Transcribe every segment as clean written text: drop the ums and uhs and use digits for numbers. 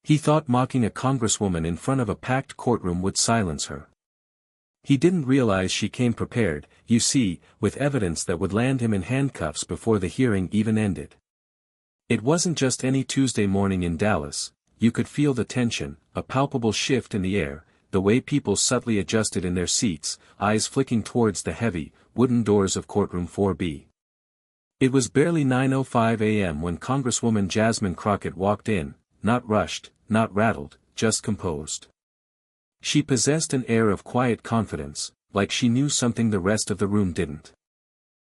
He thought mocking a congresswoman in front of a packed courtroom would silence her. He didn't realize she came prepared, you see, with evidence that would land him in handcuffs before the hearing even ended. It wasn't just any Tuesday morning in Dallas. You could feel the tension, a palpable shift in the air, the way people subtly adjusted in their seats, eyes flicking towards the heavy, wooden doors of courtroom 4B. It was barely 9:05 a.m. when Congresswoman Jasmine Crockett walked in, not rushed, not rattled, just composed. She possessed an air of quiet confidence, like she knew something the rest of the room didn't.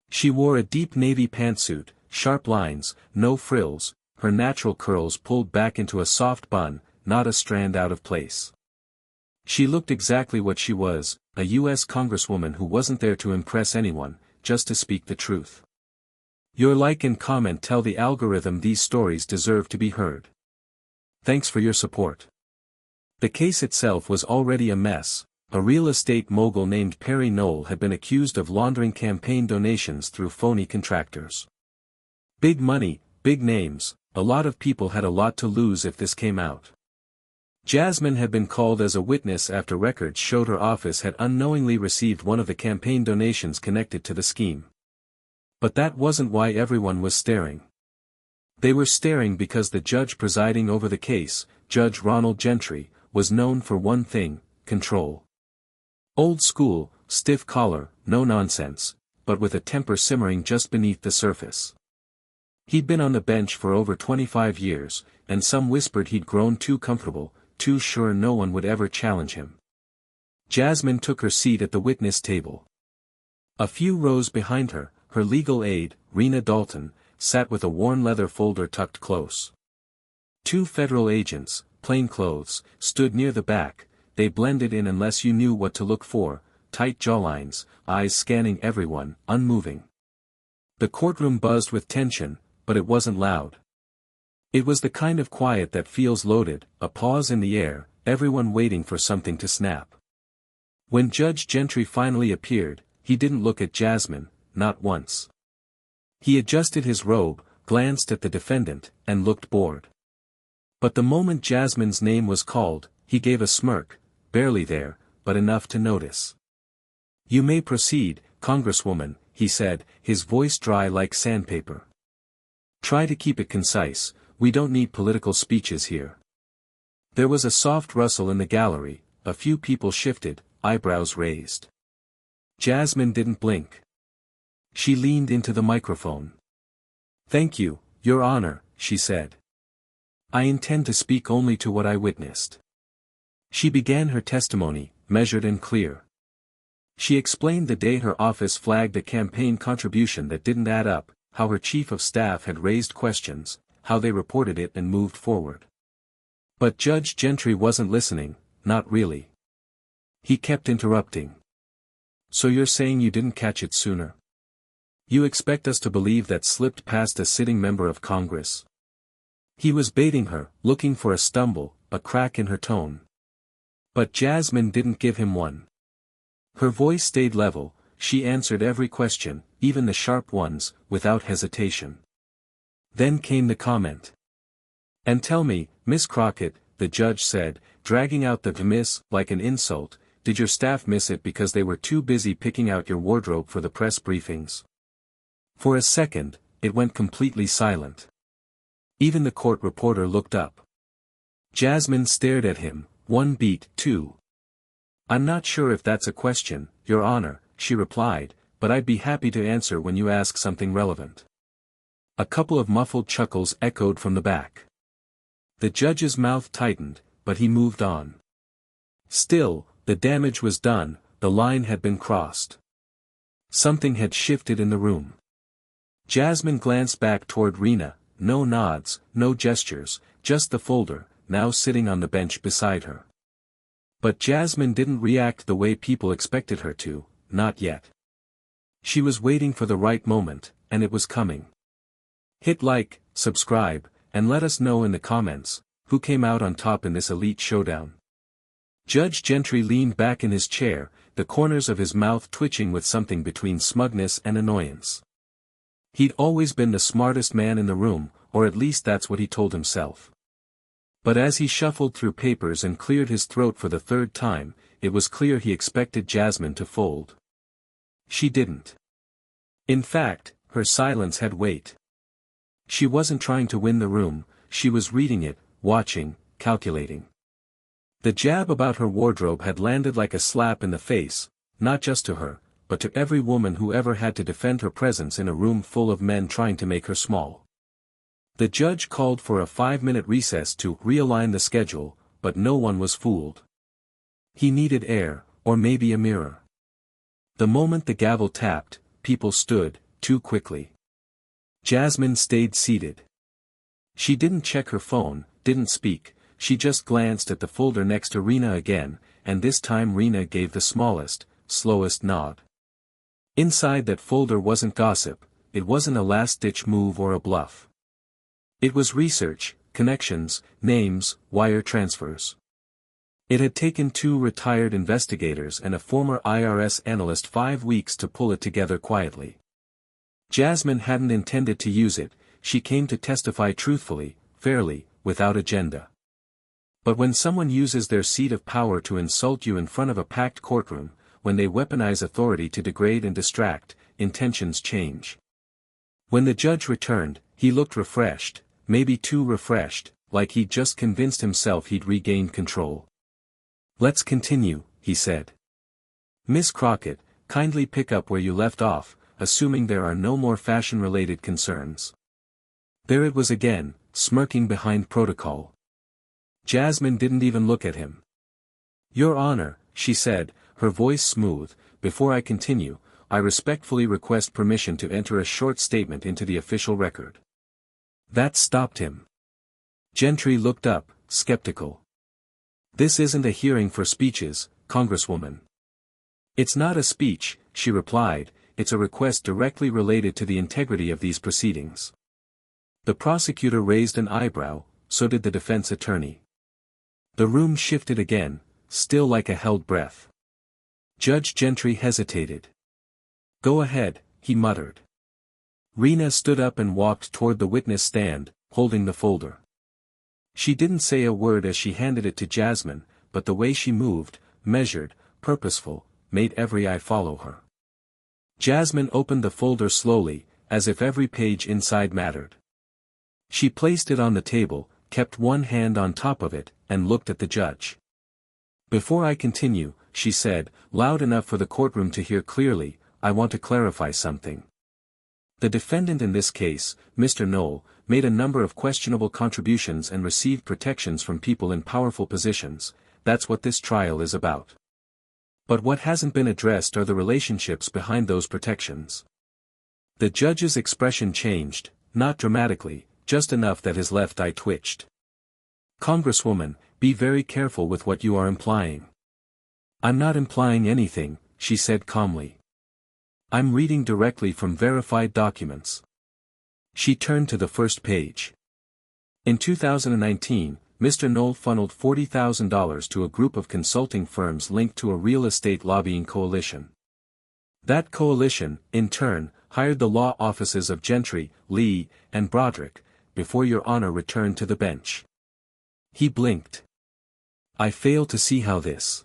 She wore a deep navy pantsuit, sharp lines, no frills, her natural curls pulled back into a soft bun, not a strand out of place. She looked exactly what she was, a U.S. Congresswoman who wasn't there to impress anyone, just to speak the truth. Your like and comment tell the algorithm these stories deserve to be heard. Thanks for your support. The case itself was already a mess. A real estate mogul named Perry Knoll had been accused of laundering campaign donations through phony contractors. Big money, big names, a lot of people had a lot to lose if this came out. Jasmine had been called as a witness after records showed her office had unknowingly received one of the campaign donations connected to the scheme. But that wasn't why everyone was staring. They were staring because the judge presiding over the case, Judge Ronald Gentry, was known for one thing: control. Old school, stiff collar, no nonsense, but with a temper simmering just beneath the surface. He'd been on the bench for over 25 years, and some whispered he'd grown too comfortable, too sure no one would ever challenge him. Jasmine took her seat at the witness table. A few rows behind her, her legal aide, Rena Dalton, sat with a worn leather folder tucked close. Two federal agents, plain clothes, stood near the back. They blended in unless you knew what to look for, tight jawlines, eyes scanning everyone, unmoving. The courtroom buzzed with tension, but it wasn't loud. It was the kind of quiet that feels loaded, a pause in the air, everyone waiting for something to snap. When Judge Gentry finally appeared, he didn't look at Jasmine, not once. He adjusted his robe, glanced at the defendant, and looked bored. But the moment Jasmine's name was called, he gave a smirk, barely there, but enough to notice. "You may proceed, Congresswoman," he said, his voice dry like sandpaper. "Try to keep it concise, we don't need political speeches here." There was a soft rustle in the gallery, a few people shifted, eyebrows raised. Jasmine didn't blink. She leaned into the microphone. "Thank you, Your Honor," she said. "I intend to speak only to what I witnessed." She began her testimony, measured and clear. She explained the day her office flagged a campaign contribution that didn't add up, how her chief of staff had raised questions, how they reported it and moved forward. But Judge Gentry wasn't listening, not really. He kept interrupting. "So you're saying you didn't catch it sooner? You expect us to believe that slipped past a sitting member of Congress?" He was baiting her, looking for a stumble, a crack in her tone. But Jasmine didn't give him one. Her voice stayed level, she answered every question, even the sharp ones, without hesitation. Then came the comment. "And tell me, Miss Crockett," the judge said, dragging out the "miss" like an insult, "did your staff miss it because they were too busy picking out your wardrobe for the press briefings?" For a second, it went completely silent. Even the court reporter looked up. Jasmine stared at him, one beat, two. "I'm not sure if that's a question, Your Honor," she replied, "but I'd be happy to answer when you ask something relevant." A couple of muffled chuckles echoed from the back. The judge's mouth tightened, but he moved on. Still, the damage was done, the line had been crossed. Something had shifted in the room. Jasmine glanced back toward Rena, no nods, no gestures, just the folder, now sitting on the bench beside her. But Jasmine didn't react the way people expected her to, not yet. She was waiting for the right moment, and it was coming. Hit like, subscribe, and let us know in the comments, who came out on top in this elite showdown. Judge Gentry leaned back in his chair, the corners of his mouth twitching with something between smugness and annoyance. He'd always been the smartest man in the room, or at least that's what he told himself. But as he shuffled through papers and cleared his throat for the third time, it was clear he expected Jasmine to fold. She didn't. In fact, her silence had weight. She wasn't trying to win the room, she was reading it, watching, calculating. The jab about her wardrobe had landed like a slap in the face, not just to her, but to every woman who ever had to defend her presence in a room full of men trying to make her small. The judge called for a 5-minute recess to realign the schedule, but no one was fooled. He needed air, or maybe a mirror. The moment the gavel tapped, people stood, too quickly. Jasmine stayed seated. She didn't check her phone, didn't speak, she just glanced at the folder next to Rena again, and this time Rena gave the smallest, slowest nod. Inside that folder wasn't gossip, it wasn't a last-ditch move or a bluff. It was research, connections, names, wire transfers. It had taken 2 retired investigators and a former IRS analyst 5 weeks to pull it together quietly. Jasmine hadn't intended to use it, she came to testify truthfully, fairly, without agenda. But when someone uses their seat of power to insult you in front of a packed courtroom, when they weaponize authority to degrade and distract, intentions change. When the judge returned, he looked refreshed, maybe too refreshed, like he'd just convinced himself he'd regained control. "Let's continue," he said. "Miss Crockett, kindly pick up where you left off, assuming there are no more fashion-related concerns." There it was again, smirking behind protocol. Jasmine didn't even look at him. "Your Honor," she said, her voice smooth, "before I continue, I respectfully request permission to enter a short statement into the official record." That stopped him. Gentry looked up, skeptical. "This isn't a hearing for speeches, Congresswoman." "It's not a speech," she replied, "it's a request directly related to the integrity of these proceedings." The prosecutor raised an eyebrow, so did the defense attorney. The room shifted again, still like a held breath. Judge Gentry hesitated. "Go ahead," he muttered. Rena stood up and walked toward the witness stand, holding the folder. She didn't say a word as she handed it to Jasmine, but the way she moved, measured, purposeful, made every eye follow her. Jasmine opened the folder slowly, as if every page inside mattered. She placed it on the table, kept one hand on top of it, and looked at the judge. "Before I continue," she said, loud enough for the courtroom to hear clearly, "I want to clarify something. The defendant in this case, Mr. Knoll, made a number of questionable contributions and received protections from people in powerful positions. That's what this trial is about. But what hasn't been addressed are the relationships behind those protections." The judge's expression changed, not dramatically, just enough that his left eye twitched. "Congresswoman, be very careful with what you are implying." "I'm not implying anything," she said calmly. "I'm reading directly from verified documents." She turned to the first page. In 2019, Mr. Knoll funneled $40,000 to a group of consulting firms linked to a real estate lobbying coalition. That coalition, in turn, hired the law offices of Gentry, Lee, and Broderick, before Your Honor returned to the bench. He blinked. "I fail to see how this."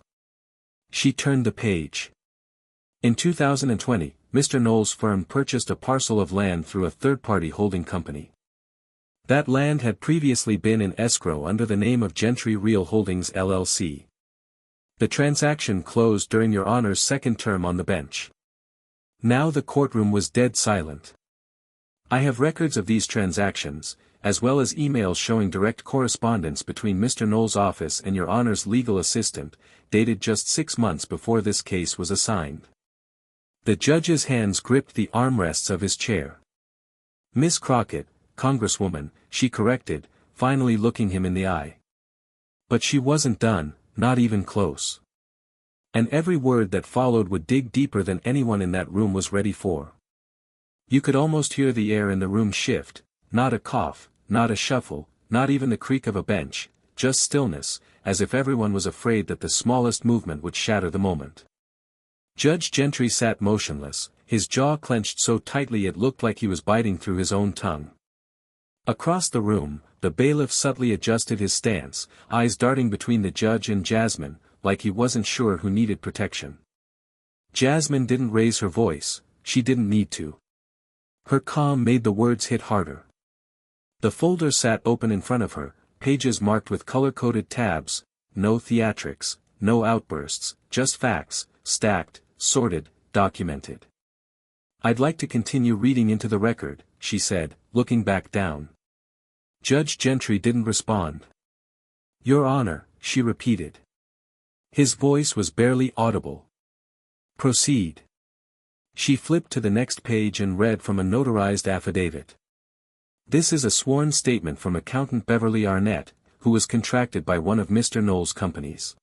She turned the page. In 2020, Mr. Knoll's firm purchased a parcel of land through a third-party holding company. That land had previously been in escrow under the name of Gentry Real Holdings LLC. The transaction closed during Your Honor's second term on the bench. Now the courtroom was dead silent. I have records of these transactions, as well as emails showing direct correspondence between Mr. Knoll's office and Your Honor's legal assistant, dated just 6 months before this case was assigned. The judge's hands gripped the armrests of his chair. "Miss Crockett, Congresswoman," she corrected, finally looking him in the eye. But she wasn't done, not even close. And every word that followed would dig deeper than anyone in that room was ready for. You could almost hear the air in the room shift, not a cough, not a shuffle, not even the creak of a bench, just stillness, as if everyone was afraid that the smallest movement would shatter the moment. Judge Gentry sat motionless, his jaw clenched so tightly it looked like he was biting through his own tongue. Across the room, the bailiff subtly adjusted his stance, eyes darting between the judge and Jasmine, like he wasn't sure who needed protection. Jasmine didn't raise her voice, she didn't need to. Her calm made the words hit harder. The folder sat open in front of her, pages marked with color-coded tabs, no theatrics, no outbursts, just facts, stacked, sorted, documented. "I'd like to continue reading into the record," she said, looking back down. Judge Gentry didn't respond. "Your Honor," she repeated. His voice was barely audible. "Proceed." She flipped to the next page and read from a notarized affidavit. "This is a sworn statement from accountant Beverly Arnett, who was contracted by one of Mr. Knowles' companies.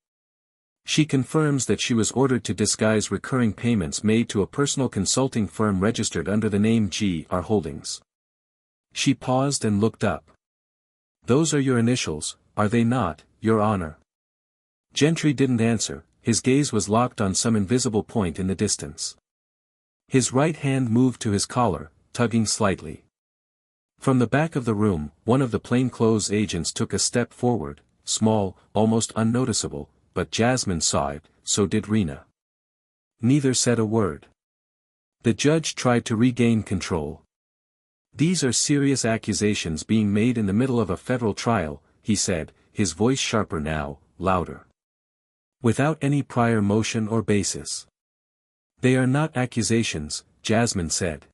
She confirms that she was ordered to disguise recurring payments made to a personal consulting firm registered under the name G.R. Holdings." She paused and looked up. "Those are your initials, are they not, Your Honor?" Gentry didn't answer, his gaze was locked on some invisible point in the distance. His right hand moved to his collar, tugging slightly. From the back of the room, one of the plainclothes agents took a step forward, small, almost unnoticeable, but Jasmine saw it, so did Rena. Neither said a word. The judge tried to regain control. "These are serious accusations being made in the middle of a federal trial," he said, his voice sharper now, louder. "Without any prior motion or basis." "They are not accusations," Jasmine said.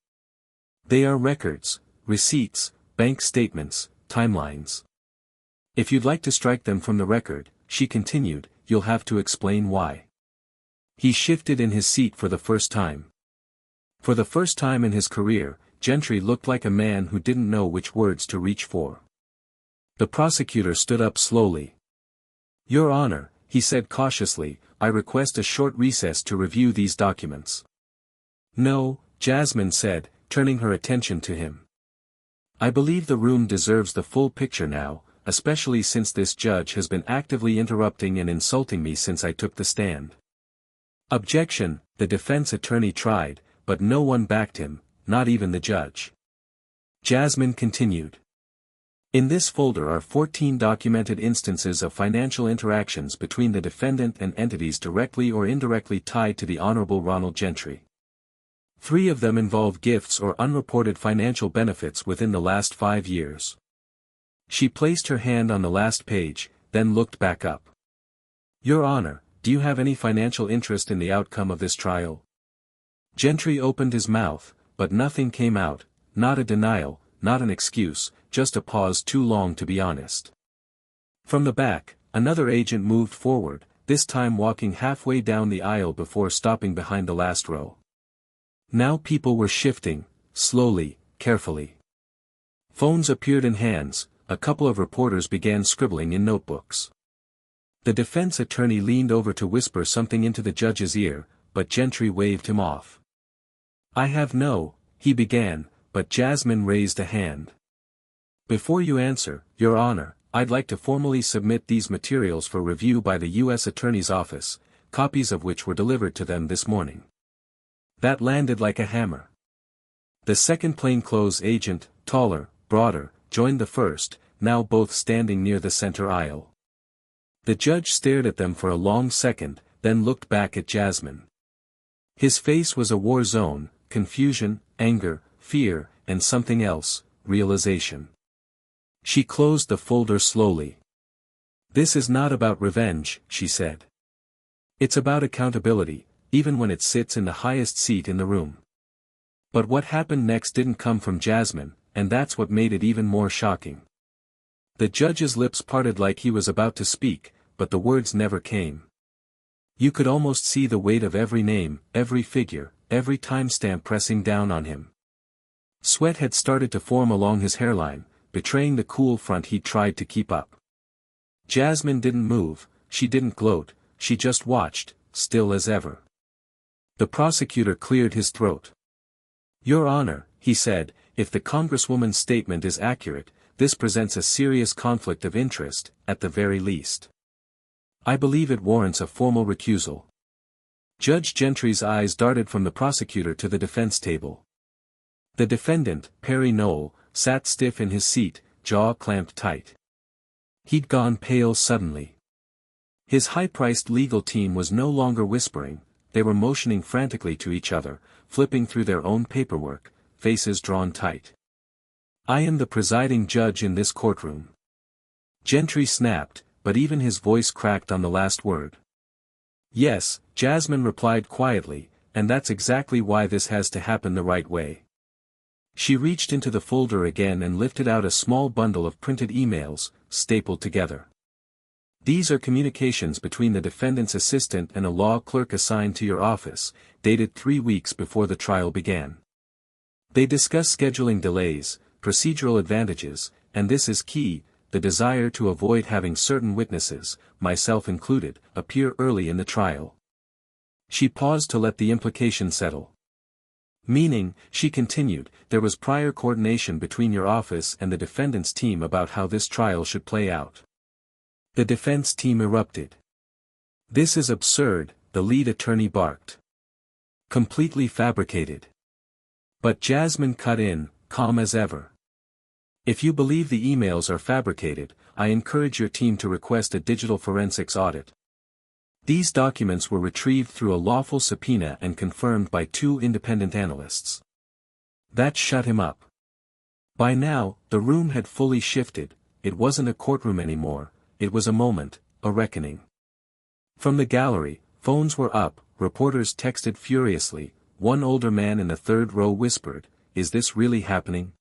"They are records, receipts, bank statements, timelines. If you'd like to strike them from the record," she continued, "you'll have to explain why." He shifted in his seat for the first time. For the first time in his career, Gentry looked like a man who didn't know which words to reach for. The prosecutor stood up slowly. "Your Honor," he said cautiously, "I request a short recess to review these documents." "No," Jasmine said, turning her attention to him. "I believe the room deserves the full picture now, especially since this judge has been actively interrupting and insulting me since I took the stand." "Objection," the defense attorney tried, but no one backed him, not even the judge. Jasmine continued. "In this folder are 14 documented instances of financial interactions between the defendant and entities directly or indirectly tied to the Honorable Ronald Gentry. 3 of them involve gifts or unreported financial benefits within the last 5 years. She placed her hand on the last page, then looked back up. "Your Honor, do you have any financial interest in the outcome of this trial?" Gentry opened his mouth, but nothing came out, not a denial, not an excuse, just a pause too long to be honest. From the back, another agent moved forward, this time walking halfway down the aisle before stopping behind the last row. Now people were shifting, slowly, carefully. Phones appeared in hands, a couple of reporters began scribbling in notebooks. The defense attorney leaned over to whisper something into the judge's ear, but Gentry waved him off. "I have no," he began, but Jasmine raised a hand. "Before you answer, Your Honor, I'd like to formally submit these materials for review by the U.S. Attorney's Office, copies of which were delivered to them this morning." That landed like a hammer. The second plainclothes agent, taller, broader, joined the first, now both standing near the center aisle. The judge stared at them for a long second, then looked back at Jasmine. His face was a war zone, confusion, anger, fear, and something else, realization. She closed the folder slowly. "This is not about revenge," she said. "It's about accountability, even when it sits in the highest seat in the room." But what happened next didn't come from Jasmine, and that's what made it even more shocking. The judge's lips parted like he was about to speak, but the words never came. You could almost see the weight of every name, every figure, every timestamp pressing down on him. Sweat had started to form along his hairline, betraying the cool front he'd tried to keep up. Jasmine didn't move, she didn't gloat, she just watched, still as ever. The prosecutor cleared his throat. "Your Honor," he said, "if the Congresswoman's statement is accurate, this presents a serious conflict of interest, at the very least. I believe it warrants a formal recusal." Judge Gentry's eyes darted from the prosecutor to the defense table. The defendant, Perry Knoll, sat stiff in his seat, jaw clamped tight. He'd gone pale suddenly. His high-priced legal team was no longer whispering, they were motioning frantically to each other, flipping through their own paperwork, faces drawn tight. "I am the presiding judge in this courtroom." Gentry snapped, but even his voice cracked on the last word. "Yes," Jasmine replied quietly, "and that's exactly why this has to happen the right way." She reached into the folder again and lifted out a small bundle of printed emails, stapled together. "These are communications between the defendant's assistant and a law clerk assigned to your office, dated 3 weeks before the trial began. They discuss scheduling delays, procedural advantages, and this is key, the desire to avoid having certain witnesses, myself included, appear early in the trial." She paused to let the implication settle. "Meaning," she continued, "there was prior coordination between your office and the defendant's team about how this trial should play out." The defense team erupted. "This is absurd," the lead attorney barked. "Completely fabricated." But Jasmine cut in, calm as ever. "If you believe the emails are fabricated, I encourage your team to request a digital forensics audit. These documents were retrieved through a lawful subpoena and confirmed by 2 independent analysts." That shut him up. By now, the room had fully shifted, it wasn't a courtroom anymore, it was a moment, a reckoning. From the gallery, phones were up, reporters texted furiously, one older man in the third row whispered, "Is this really happening?"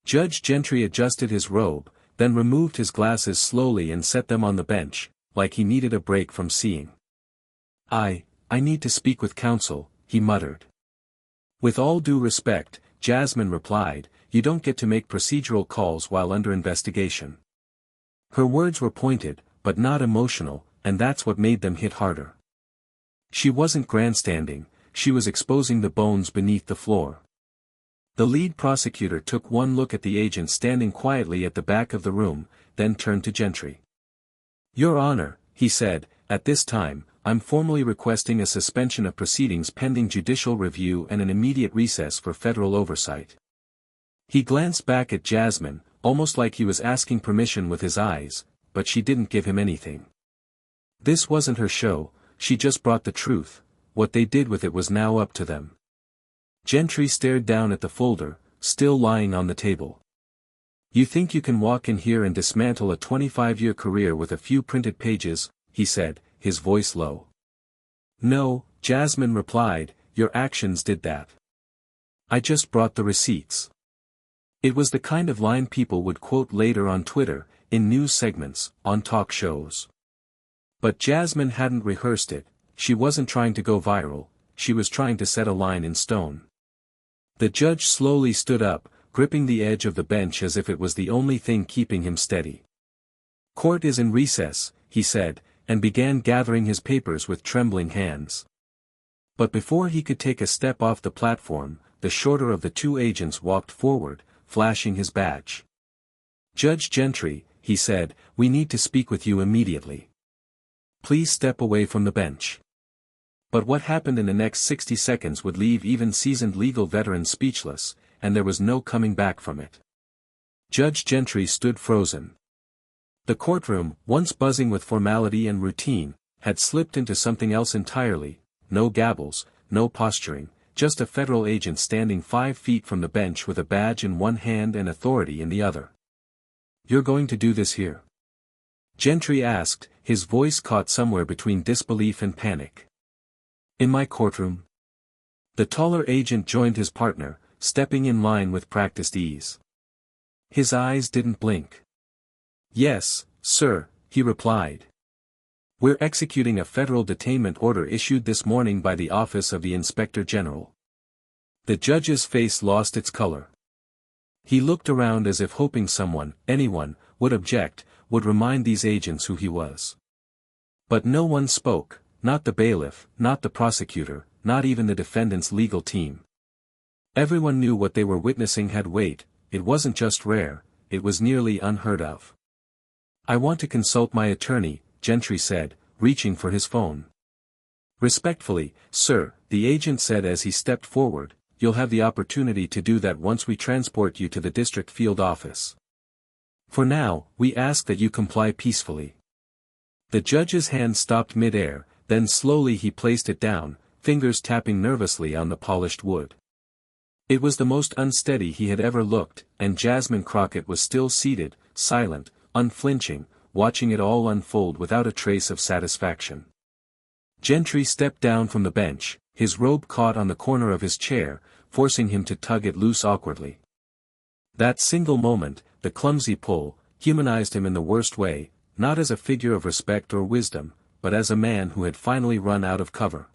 Judge Gentry adjusted his robe, then removed his glasses slowly and set them on the bench, like he needed a break from seeing. I need to speak with counsel," he muttered. "With all due respect," Jasmine replied, "you don't get to make procedural calls while under investigation." Her words were pointed, but not emotional, and that's what made them hit harder. She wasn't grandstanding, she was exposing the bones beneath the floor. The lead prosecutor took one look at the agent standing quietly at the back of the room, then turned to Gentry. "Your Honor," he said, "at this time, I'm formally requesting a suspension of proceedings pending judicial review and an immediate recess for federal oversight." He glanced back at Jasmine, almost like he was asking permission with his eyes, but she didn't give him anything. This wasn't her show, she just brought the truth, what they did with it was now up to them. Gentry stared down at the folder, still lying on the table. "You think you can walk in here and dismantle a 25-year career with a few printed pages?" he said, his voice low. "No," Jasmine replied, "your actions did that. I just brought the receipts." It was the kind of line people would quote later on Twitter, in news segments, on talk shows. But Jasmine hadn't rehearsed it, she wasn't trying to go viral, she was trying to set a line in stone. The judge slowly stood up, gripping the edge of the bench as if it was the only thing keeping him steady. "Court is in recess," he said, and began gathering his papers with trembling hands. But before he could take a step off the platform, the shorter of the 2 agents walked forward, flashing his badge. "Judge Gentry," he said, "we need to speak with you immediately. Please step away from the bench." But what happened in the next 60 seconds would leave even seasoned legal veterans speechless, and there was no coming back from it. Judge Gentry stood frozen. The courtroom, once buzzing with formality and routine, had slipped into something else entirely, no gavels, no posturing, just a federal agent standing 5 feet from the bench with a badge in one hand and authority in the other. "You're going to do this here?" Gentry asked, his voice caught somewhere between disbelief and panic. "In my courtroom?" The taller agent joined his partner, stepping in line with practiced ease. His eyes didn't blink. "Yes, sir," he replied. "We're executing a federal detainment order issued this morning by the Office of the Inspector General." The judge's face lost its color. He looked around as if hoping someone, anyone, would object, would remind these agents who he was. But no one spoke, not the bailiff, not the prosecutor, not even the defendant's legal team. Everyone knew what they were witnessing had weight, it wasn't just rare, it was nearly unheard of. "I want to consult my attorney," Gentry said, reaching for his phone. "Respectfully, sir," the agent said as he stepped forward, "you'll have the opportunity to do that once we transport you to the district field office." For now, we ask that you comply peacefully." The judge's hand stopped mid-air, then slowly he placed it down, fingers tapping nervously on the polished wood. It was the most unsteady he had ever looked, and Jasmine Crockett was still seated, silent, unflinching, watching it all unfold without a trace of satisfaction. Gentry stepped down from the bench, his robe caught on the corner of his chair, forcing him to tug it loose awkwardly. That single moment, the clumsy pull, humanized him in the worst way, not as a figure of respect or wisdom, but as a man who had finally run out of cover.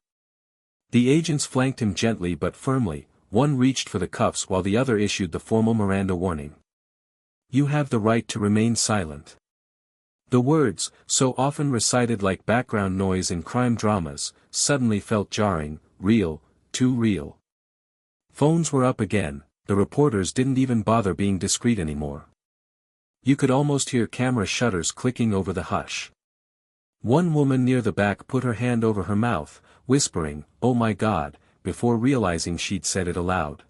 The agents flanked him gently but firmly, one reached for the cuffs while the other issued the formal Miranda warning. "You have the right to remain silent." The words, so often recited like background noise in crime dramas, suddenly felt jarring, real, too real. Phones were up again, the reporters didn't even bother being discreet anymore. You could almost hear camera shutters clicking over the hush. One woman near the back put her hand over her mouth, whispering, "Oh my God," before realizing she'd said it aloud.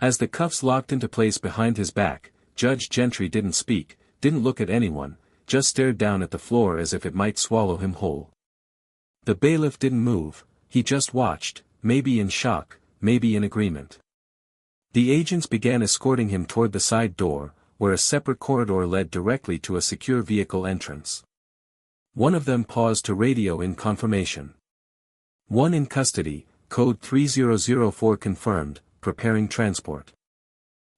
As the cuffs locked into place behind his back, Judge Gentry didn't speak, didn't look at anyone, just stared down at the floor as if it might swallow him whole. The bailiff didn't move, he just watched, maybe in shock, maybe in agreement. The agents began escorting him toward the side door, where a separate corridor led directly to a secure vehicle entrance. One of them paused to radio in confirmation. "One in custody, code 3004 confirmed, preparing transport."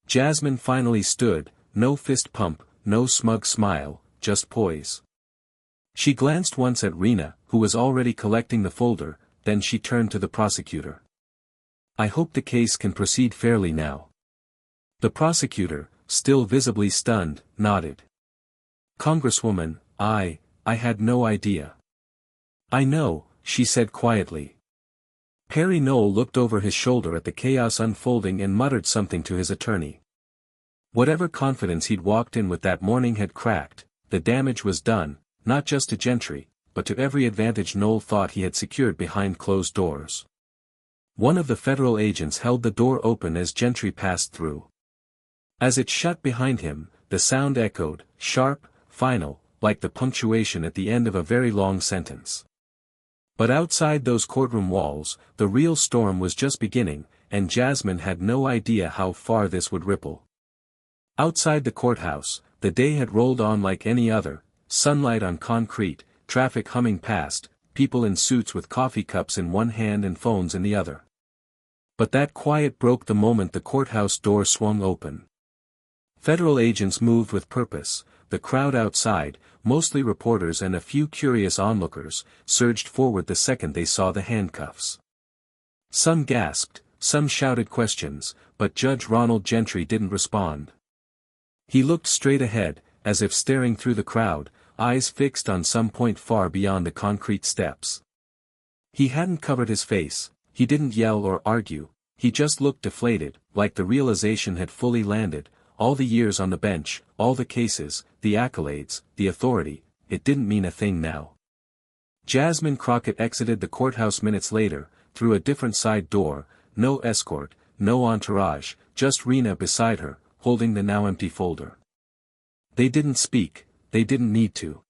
Jasmine finally stood, no fist pump, no smug smile, just poise. She glanced once at Rena, who was already collecting the folder, then she turned to the prosecutor. "I hope the case can proceed fairly now." The prosecutor, still visibly stunned, nodded. "Congresswoman, I had no idea." "I know," she said quietly. Perry Knoll looked over his shoulder at the chaos unfolding and muttered something to his attorney. Whatever confidence he'd walked in with that morning had cracked, the damage was done, not just to Gentry, but to every advantage Knoll thought he had secured behind closed doors. One of the federal agents held the door open as Gentry passed through. As it shut behind him, the sound echoed, sharp, final, like the punctuation at the end of a very long sentence. But outside those courtroom walls, the real storm was just beginning, and Jasmine had no idea how far this would ripple. Outside the courthouse, the day had rolled on like any other, sunlight on concrete, traffic humming past, people in suits with coffee cups in one hand and phones in the other. But that quiet broke the moment the courthouse door swung open. Federal agents moved with purpose. The crowd outside, mostly reporters and a few curious onlookers, surged forward the second they saw the handcuffs. Some gasped, some shouted questions, but Judge Ronald Gentry didn't respond. He looked straight ahead, as if staring through the crowd, eyes fixed on some point far beyond the concrete steps. He hadn't covered his face, he didn't yell or argue, he just looked deflated, like the realization had fully landed. All the years on the bench, all the cases, the accolades, the authority, it didn't mean a thing now. Jasmine Crockett exited the courthouse minutes later, through a different side door, no escort, no entourage, just Rena beside her, holding the now empty folder. They didn't speak, they didn't need to.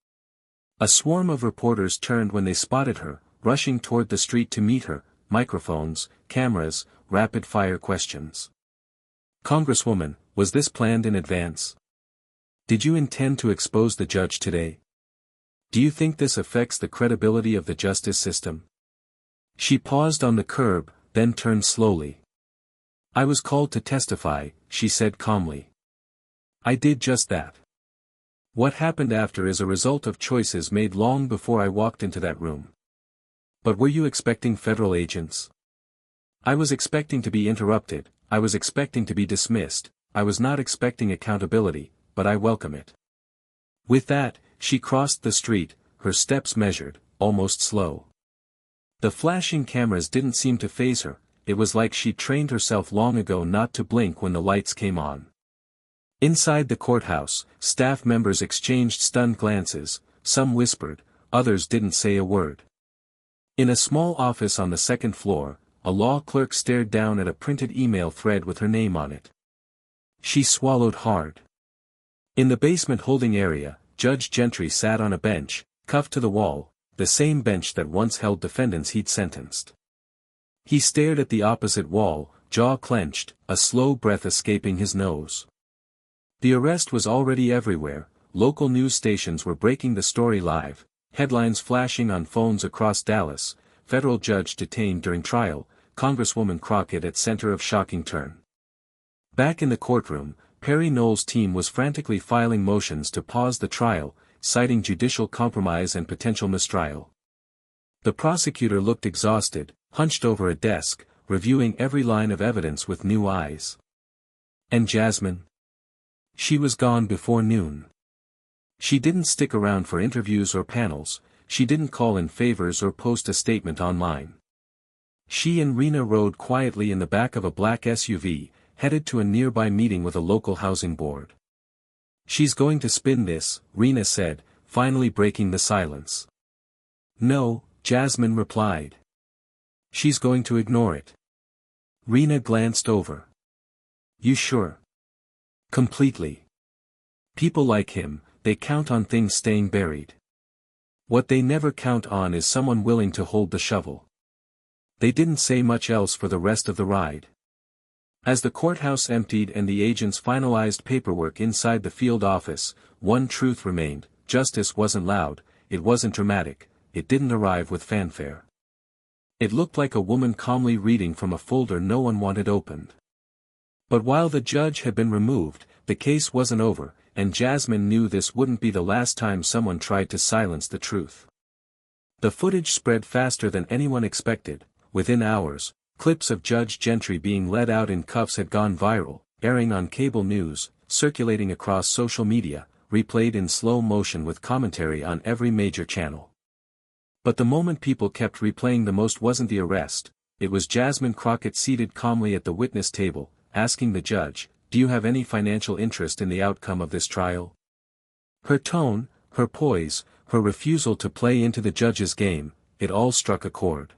A swarm of reporters turned when they spotted her, rushing toward the street to meet her, microphones, cameras, rapid-fire questions. "Congresswoman, was this planned in advance? Did you intend to expose the judge today? Do you think this affects the credibility of the justice system?" She paused on the curb, then turned slowly. "I was called to testify," she said calmly. "I did just that. What happened after is a result of choices made long before I walked into that room. But were you expecting federal agents?" "I was expecting to be interrupted, I was expecting to be dismissed, I was not expecting accountability, but I welcome it." With that, she crossed the street, her steps measured, almost slow. The flashing cameras didn't seem to faze her, it was like she'd trained herself long ago not to blink when the lights came on. Inside the courthouse, staff members exchanged stunned glances, some whispered, others didn't say a word. In a small office on the second floor, a law clerk stared down at a printed email thread with her name on it. She swallowed hard. In the basement holding area, Judge Gentry sat on a bench, cuffed to the wall, the same bench that once held defendants he'd sentenced. He stared at the opposite wall, jaw clenched, a slow breath escaping his nose. The arrest was already everywhere, local news stations were breaking the story live, headlines flashing on phones across Dallas, federal judge detained during trial, Congresswoman Crockett at center of shocking turn. Back in the courtroom, Perry Knoll's team was frantically filing motions to pause the trial, citing judicial compromise and potential mistrial. The prosecutor looked exhausted, hunched over a desk, reviewing every line of evidence with new eyes. And Jasmine? She was gone before noon. She didn't stick around for interviews or panels, she didn't call in favors or post a statement online. She and Rena rode quietly in the back of a black SUV, headed to a nearby meeting with a local housing board. "She's going to spin this," Rena said, finally breaking the silence. "No," Jasmine replied. "She's going to ignore it." Rena glanced over. "You sure?" "Completely. People like him, they count on things staying buried. What they never count on is someone willing to hold the shovel." They didn't say much else for the rest of the ride. As the courthouse emptied and the agents finalized paperwork inside the field office, one truth remained: justice wasn't loud, it wasn't dramatic, it didn't arrive with fanfare. It looked like a woman calmly reading from a folder no one wanted opened. But while the judge had been removed, the case wasn't over, and Jasmine knew this wouldn't be the last time someone tried to silence the truth. The footage spread faster than anyone expected. Within hours, clips of Judge Gentry being led out in cuffs had gone viral, airing on cable news, circulating across social media, replayed in slow motion with commentary on every major channel. But the moment people kept replaying the most wasn't the arrest, it was Jasmine Crockett seated calmly at the witness table, asking the judge, "Do you have any financial interest in the outcome of this trial?" Her tone, her poise, her refusal to play into the judge's game, it all struck a chord.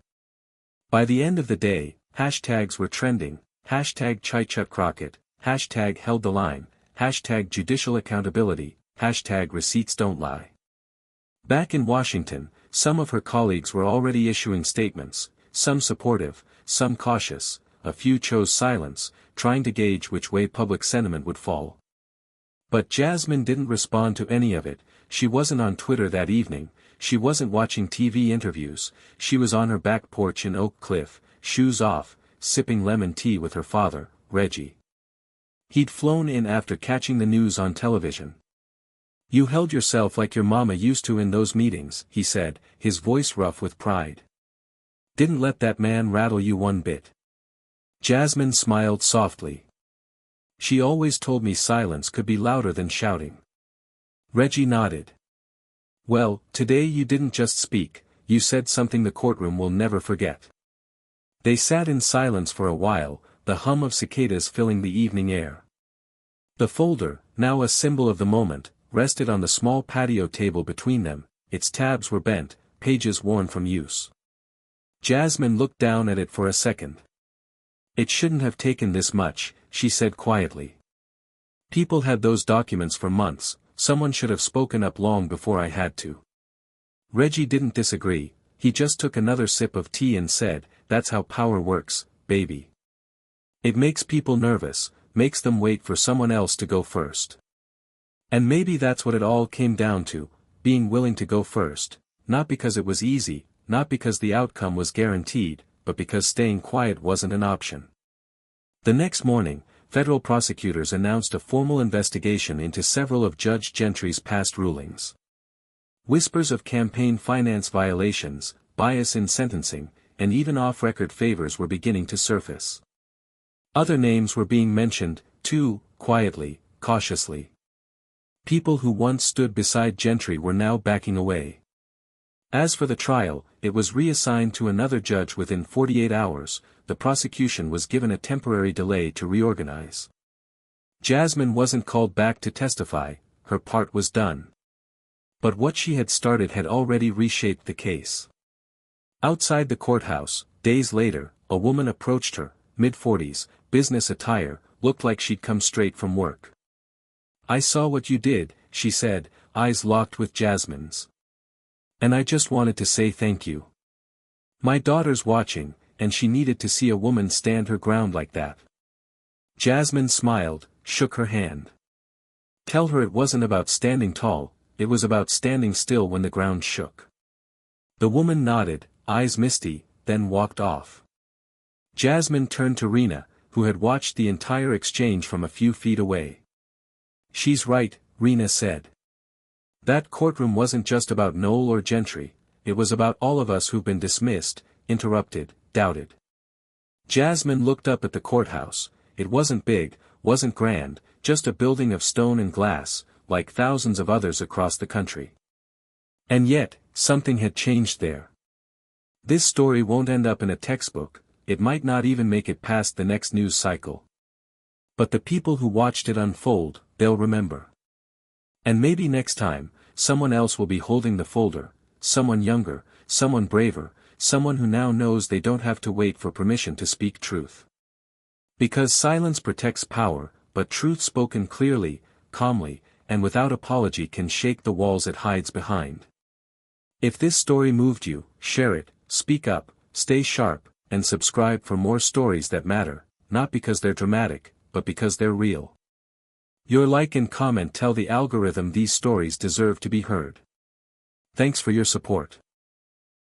By the end of the day, hashtags were trending, hashtag #ChaiChutCrockett, hashtag held the line, hashtag judicial accountability, hashtag receipts don't lie. Back in Washington, some of her colleagues were already issuing statements, some supportive, some cautious, a few chose silence, trying to gauge which way public sentiment would fall. But Jasmine didn't respond to any of it. She wasn't on Twitter that evening, she wasn't watching TV interviews, she was on her back porch in Oak Cliff, shoes off, sipping lemon tea with her father, Reggie. He'd flown in after catching the news on television. "You held yourself like your mama used to in those meetings," he said, his voice rough with pride. "Didn't let that man rattle you one bit." Jasmine smiled softly. "She always told me silence could be louder than shouting." Reggie nodded. "Well, today you didn't just speak, you said something the courtroom will never forget." They sat in silence for a while, the hum of cicadas filling the evening air. The folder, now a symbol of the moment, rested on the small patio table between them, its tabs were bent, pages worn from use. Jasmine looked down at it for a second. "It shouldn't have taken this much," she said quietly. "People had those documents for months, someone should have spoken up long before I had to." Reggie didn't disagree, he just took another sip of tea and said, "That's how power works, baby. It makes people nervous, makes them wait for someone else to go first. And maybe that's what it all came down to, being willing to go first, not because it was easy, not because the outcome was guaranteed, but because staying quiet wasn't an option." The next morning, federal prosecutors announced a formal investigation into several of Judge Gentry's past rulings. Whispers of campaign finance violations, bias in sentencing, and even off-record favors were beginning to surface. Other names were being mentioned, too, quietly, cautiously. People who once stood beside Gentry were now backing away. As for the trial, it was reassigned to another judge within 48 hours, the prosecution was given a temporary delay to reorganize. Jasmine wasn't called back to testify, her part was done. But what she had started had already reshaped the case. Outside the courthouse, days later, a woman approached her, mid-40s, business attire, looked like she'd come straight from work. I saw what you did, she said, eyes locked with Jasmine's. And I just wanted to say thank you. My daughter's watching, and she needed to see a woman stand her ground like that. Jasmine smiled, shook her hand. Tell her it wasn't about standing tall, it was about standing still when the ground shook. The woman nodded, eyes misty, then walked off. Jasmine turned to Rena, who had watched the entire exchange from a few feet away. She's right, Rena said. That courtroom wasn't just about Noel or Gentry, it was about all of us who've been dismissed, interrupted, doubted. Jasmine looked up at the courthouse. It wasn't big, wasn't grand, just a building of stone and glass, like thousands of others across the country. And yet, something had changed there. This story won't end up in a textbook, it might not even make it past the next news cycle. But the people who watched it unfold, they'll remember. And maybe next time, someone else will be holding the folder, someone younger, someone braver, someone who now knows they don't have to wait for permission to speak truth. Because silence protects power, but truth spoken clearly, calmly, and without apology can shake the walls it hides behind. If this story moved you, share it, speak up, stay sharp, and subscribe for more stories that matter, not because they're dramatic, but because they're real. Your like and comment tell the algorithm these stories deserve to be heard. Thanks for your support.